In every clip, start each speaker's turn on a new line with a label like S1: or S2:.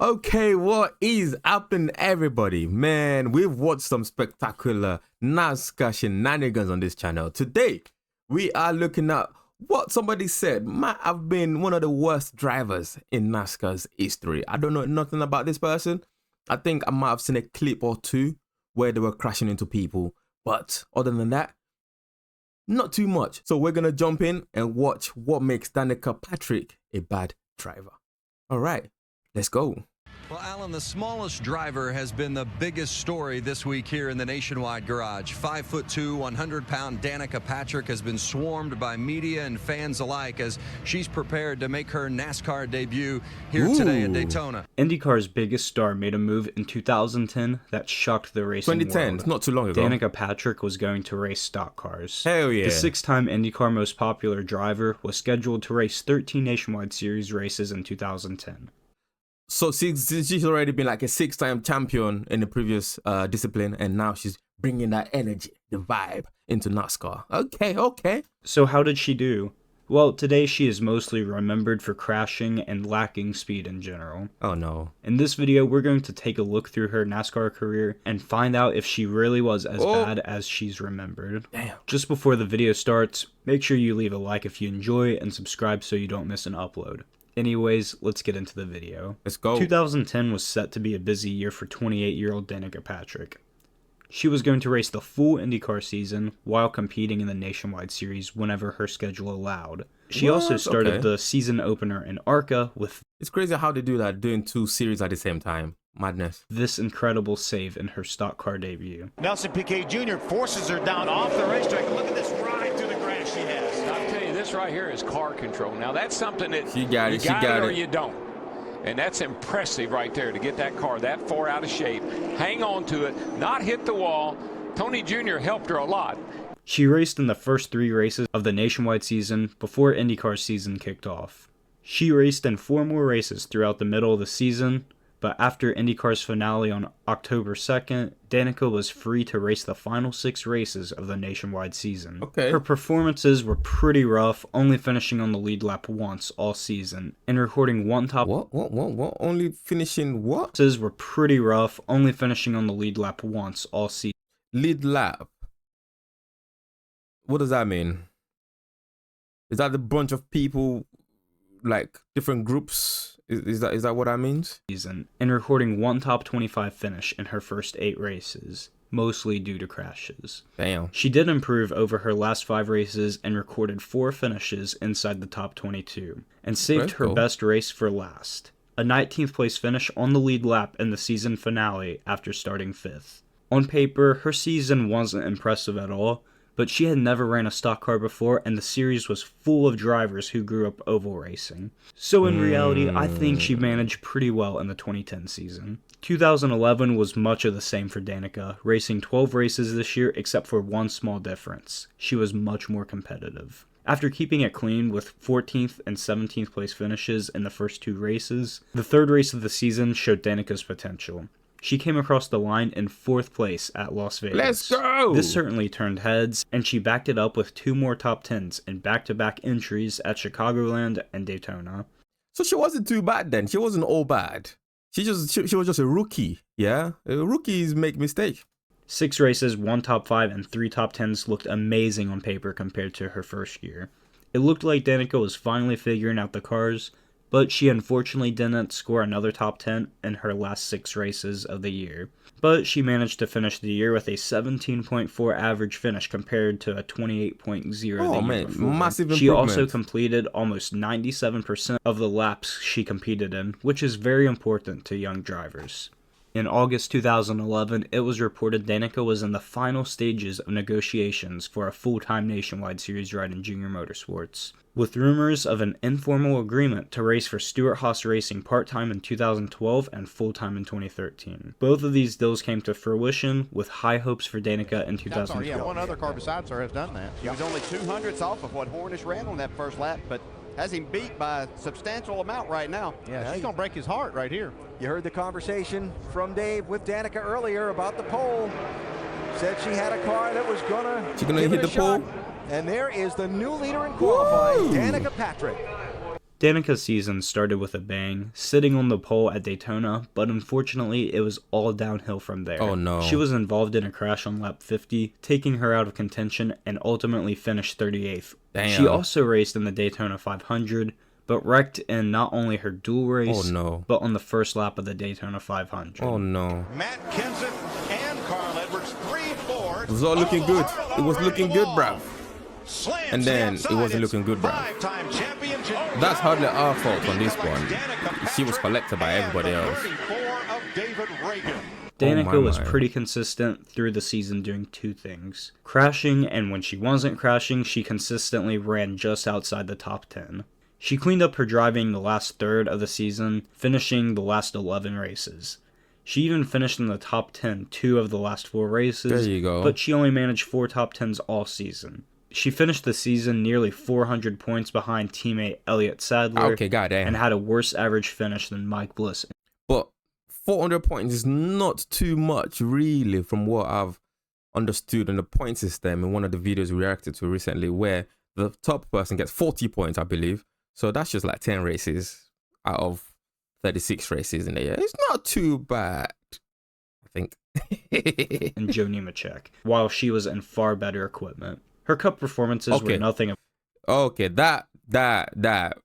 S1: Okay, what is happening, everybody? Man, we've watched some spectacular NASCAR shenanigans on this channel. Today, we are looking at what somebody said might have been one of the worst drivers in NASCAR's history. I don't know nothing about this person. I think I might have seen a clip or two where they were crashing into people. But other than that, not too much. So we're going to jump in and watch what makes Danica Patrick a bad driver. All right. Let's go.
S2: Well, Alan, the smallest driver has been the biggest story this week here in the Nationwide Garage. 5'2", 100-pound Danica Patrick has been swarmed by media and fans alike as she's prepared to make her NASCAR debut here today at Daytona.
S3: IndyCar's biggest star made a move in 2010 that shocked the racing
S1: 2010,
S3: world.
S1: not too long ago.
S3: Danica Patrick was going to race stock cars.
S1: Hell yeah.
S3: The six-time IndyCar most popular driver was scheduled to race 13 Nationwide Series races in 2010.
S1: So she's already been like a 6-time champion in the previous discipline, and now she's bringing that energy, the vibe, into NASCAR. Okay.
S3: So how did she do? Well, today she is mostly remembered for crashing and lacking speed in general.
S1: Oh no.
S3: In this video, we're going to take a look through her NASCAR career and find out if she really was as bad as she's remembered.
S1: Damn.
S3: Just before the video starts, make sure you leave a like if you enjoy and subscribe so you don't miss an upload. Anyways, let's get into the video.
S1: Let's go.
S3: 2010 was set to be a busy year for 28-year-old Danica Patrick. She was going to race the full IndyCar season while competing in the Nationwide Series whenever her schedule allowed. She also started the season opener in ARCA with...
S1: It's crazy how they do that, doing 2 series at the same time. Madness.
S3: This incredible save in her stock car debut.
S4: Nelson Piquet Jr. forces her down off the racetrack. Look at this ride through the grass she has.
S5: I'll tell you, this right here is car control. Now, that's something that
S1: you got it
S5: or you don't. And that's impressive right there to get that car that far out of shape. Hang on to it, not hit the wall. Tony Jr. helped her a lot.
S3: She raced in the first 3 races of the Nationwide season before IndyCar season kicked off. She raced in 4 more races throughout the middle of the season, but after IndyCar's finale on October 2nd, Danica was free to race the final 6 races of the Nationwide season. Her performances were pretty rough, only finishing on the lead lap once all season, and recording 1 top...
S1: What? Only finishing what?
S3: ...were pretty rough, only finishing on the lead lap once all season.
S1: Lead lap? What does that mean? Is that a bunch of people, like, different groups? Is that what that means?
S3: And recording 1 top 25 finish in her first 8 races, mostly due to crashes.
S1: Damn.
S3: She did improve over her last 5 races and recorded 4 finishes inside the top 22, and saved her best race for last. A 19th place finish on the lead lap in the season finale after starting 5th. On paper, her season wasn't impressive at all, but she had never ran a stock car before, and the series was full of drivers who grew up oval racing. So in reality, I think she managed pretty well in the 2010 season. 2011 was much of the same for Danica, racing 12 races this year except for one small difference. She was much more competitive. After keeping it clean with 14th and 17th place finishes in the first 2 races, the 3rd race of the season showed Danica's potential. She came across the line in 4th place at Las Vegas.
S1: Let's go!
S3: This certainly turned heads, and she backed it up with 2 more top 10s in back-to-back entries at Chicagoland and Daytona.
S1: So she wasn't too bad then. She wasn't all bad. She was just a rookie, yeah? Rookies make mistakes.
S3: 6 races, 1 top 5, and 3 top 10s looked amazing on paper compared to her first year. It looked like Danica was finally figuring out the cars, but she unfortunately didn't score another top 10 in her last 6 races of the year. But she managed to finish the year with a 17.4 average finish compared to a 28.0 the year before.
S1: Massive improvement.
S3: She also completed almost 97% of the laps she competed in, which is very important to young drivers. In August 2011, it was reported Danica was in the final stages of negotiations for a full-time Nationwide Series ride in Junior Motorsports, with rumors of an informal agreement to race for Stewart-Haas Racing part-time in 2012 and full-time in 2013. Both of these deals came to fruition, with high hopes for Danica in 2012.
S4: Yeah, one other car besides her has done that.
S6: He was only 200ths off of what Hornish ran on that first lap, but has him beat by a substantial amount right now.
S4: Yeah, she's going to break his heart right here.
S7: You heard the conversation from Dave with Danica earlier about the pole. Said she had a car that was going to
S1: hit the pole.
S7: And there is the new leader in qualifying, Danica Patrick.
S3: Danica's season started with a bang, sitting on the pole at Daytona, but unfortunately it was all downhill from there.
S1: Oh no.
S3: She was involved in a crash on lap 50, taking her out of contention and ultimately finished 38th.
S1: Damn.
S3: She also raced in the Daytona 500, but wrecked in not only her dual race, but on the first lap of the Daytona 500.
S1: Oh no.
S4: Matt Kenseth and Carl Edwards, 3-4.
S1: It was all looking good. It was looking good, bruv. And then it wasn't looking good, bruv. That's hardly our fault on this one. She was collected by everybody else.
S3: Danica was pretty consistent through the season doing two things: crashing, and when she wasn't crashing, she consistently ran just outside the top 10. She cleaned up her driving the last third of the season, finishing the last 11 races. She even finished in the top 10 2 of the last 4 races,
S1: there you go.
S3: But she only managed 4 top 10s all season. She finished the season nearly 400 points behind teammate Elliott Sadler, and had a worse average finish than Mike Bliss.
S1: But 400 points is not too much, really, from what I've understood in the point system in one of the videos we reacted to recently, where the top person gets 40 points, I believe. So that's just like 10 races out of 36 races in a year. It's not too bad, I think.
S3: And Joe Nemechek, while she was in far better equipment. Her cup performances were nothing.
S1: Okay, that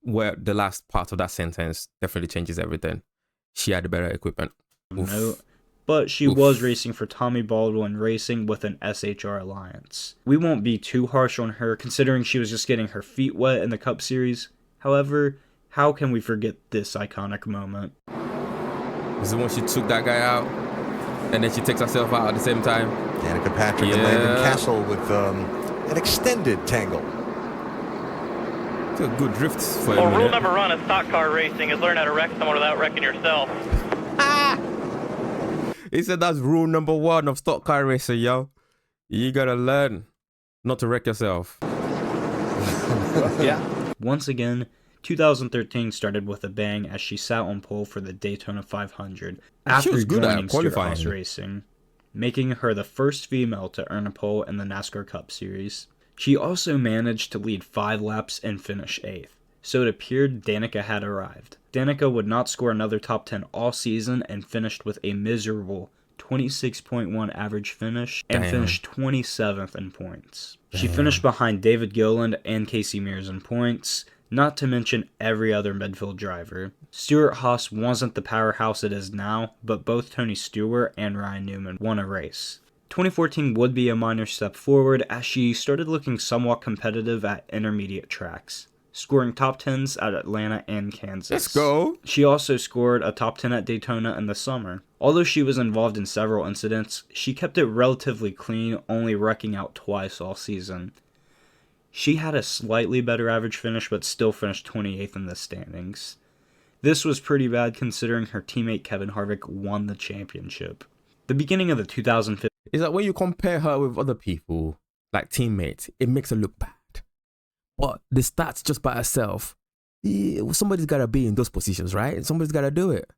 S1: where the last part of that sentence definitely changes everything. She had better equipment.
S3: No, but she was racing for Tommy Baldwin Racing with an SHR alliance. We won't be too harsh on her, considering she was just getting her feet wet in the Cup Series. However, how can we forget this iconic moment?
S1: Is it when she took that guy out, and then she takes herself out at the same time?
S8: Danica Patrick and Landon Castle with an extended tangle.
S1: It's a good drift for a
S9: Well,
S1: minute.
S9: rule number one of stock car racing is learn how to wreck someone without wrecking yourself.
S1: He said that's rule number 1 of stock car racing, yo. You gotta learn not to wreck yourself.
S3: Yeah. Once again, 2013 started with a bang as she sat on pole for the Daytona 500 after joining Stewart-Haas Racing, making her the first female to earn a pole in the NASCAR Cup Series. She also managed to lead 5 laps and finish 8th, so it appeared Danica had arrived. Danica would not score another top 10 all season and finished with a miserable 26.1 average finish and finished 27th in points. She finished behind David Gilliland and Casey Mears in points, not to mention every other midfield driver. Stewart-Haas wasn't the powerhouse it is now, but both Tony Stewart and Ryan Newman won a race. 2014 would be a minor step forward as she started looking somewhat competitive at intermediate tracks, scoring top 10s at Atlanta and Kansas.
S1: Let's go!
S3: She also scored a top 10 at Daytona in the summer. Although she was involved in several incidents, she kept it relatively clean, only wrecking out twice all season. She had a slightly better average finish, but still finished 28th in the standings. This was pretty bad considering her teammate Kevin Harvick won the championship. The beginning of the 2015
S1: is that when you compare her with other people, like teammates, it makes her look bad. But the stats just by herself, somebody's got to be in those positions, right? Somebody's got to do it.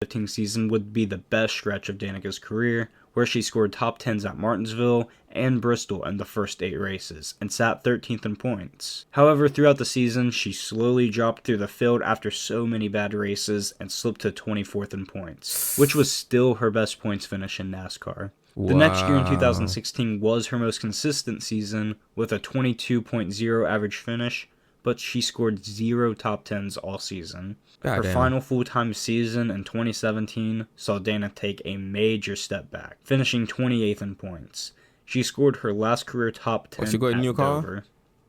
S3: 2015 season would be the best stretch of Danica's career, where she scored top 10s at Martinsville and Bristol in the first 8 races, and sat 13th in points. However, throughout the season, she slowly dropped through the field after so many bad races and slipped to 24th in points, which was still her best points finish in NASCAR. The next year in 2016 was her most consistent season, with a 22.0 average finish, but she scored 0 top 10s all season. Her final full-time season in 2017 saw Dana take a major step back, finishing 28th in points. She scored her last career top 10
S1: she got a new car?
S3: Dover.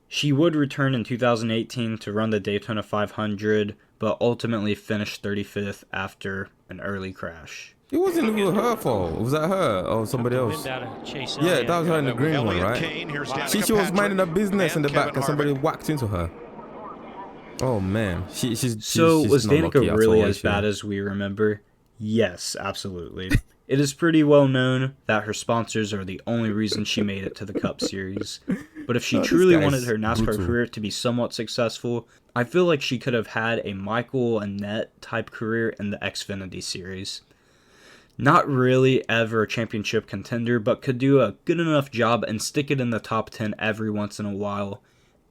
S3: She would return in 2018 to run the Daytona 500, but ultimately finished 35th after an early crash.
S1: It wasn't even her fault. Was that her or somebody else? Yeah, that was her in the green one, right? She was minding her business in the back and somebody whacked into her. Oh man, she's
S3: was Danica really as bad as we remember? Yes, absolutely. It is pretty well known that her sponsors are the only reason she made it to the Cup Series. But if she truly wanted her NASCAR career to be somewhat successful, I feel like she could have had a Michael Annett type career in the Xfinity Series. Not really ever a championship contender, but could do a good enough job and stick it in the top 10 every once in a while,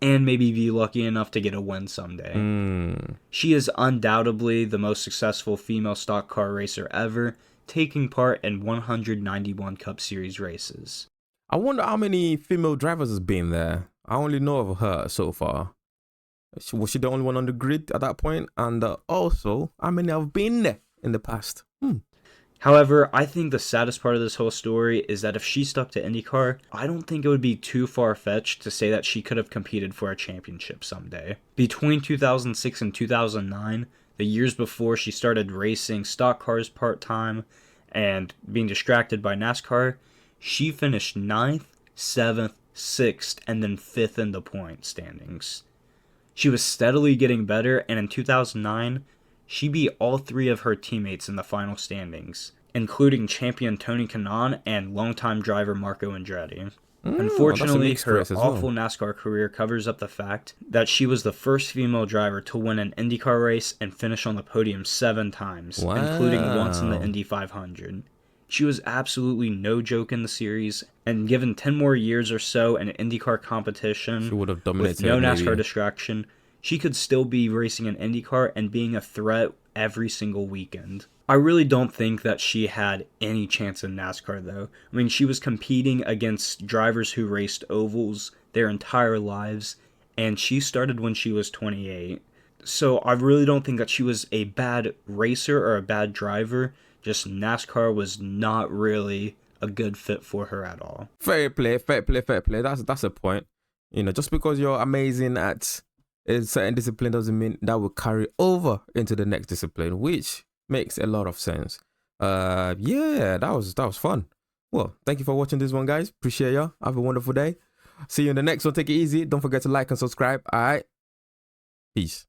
S3: and maybe be lucky enough to get a win someday. She is undoubtedly the most successful female stock car racer ever, taking part in 191 Cup Series races.
S1: I wonder how many female drivers has been there. I only know of her so far. Was she the only one on the grid at that point? And also, how many have been there in the past?
S3: However, I think the saddest part of this whole story is that if she stuck to IndyCar, I don't think it would be too far-fetched to say that she could have competed for a championship someday. Between 2006 and 2009, the years before she started racing stock cars part-time and being distracted by NASCAR, she finished 9th, 7th, 6th, and then 5th in the point standings. She was steadily getting better, and in 2009, she beat all 3 of her teammates in the final standings, including champion Tony Kanaan and longtime driver Marco Andretti. Unfortunately, her awful NASCAR career covers up the fact that she was the first female driver to win an IndyCar race and finish on the podium 7 times, including once in the Indy 500. She was absolutely no joke in the series, and given 10 more years or so in IndyCar competition,
S1: she would have dominated,
S3: with no NASCAR distraction, she could still be racing an IndyCar and being a threat every single weekend. I really don't think that she had any chance in NASCAR, though. I mean, she was competing against drivers who raced ovals their entire lives, and she started when she was 28. So I really don't think that she was a bad racer or a bad driver. Just NASCAR was not really a good fit for her at all.
S1: Fair play. That's a point. You know, just because you're amazing at a certain discipline doesn't mean that will carry over into the next discipline, which makes a lot of sense. Yeah, that was fun. Well, thank you for watching this one, guys. Appreciate y'all. Have a wonderful day. See you in the next one. Take it easy. Don't forget to like and subscribe. All right. Peace.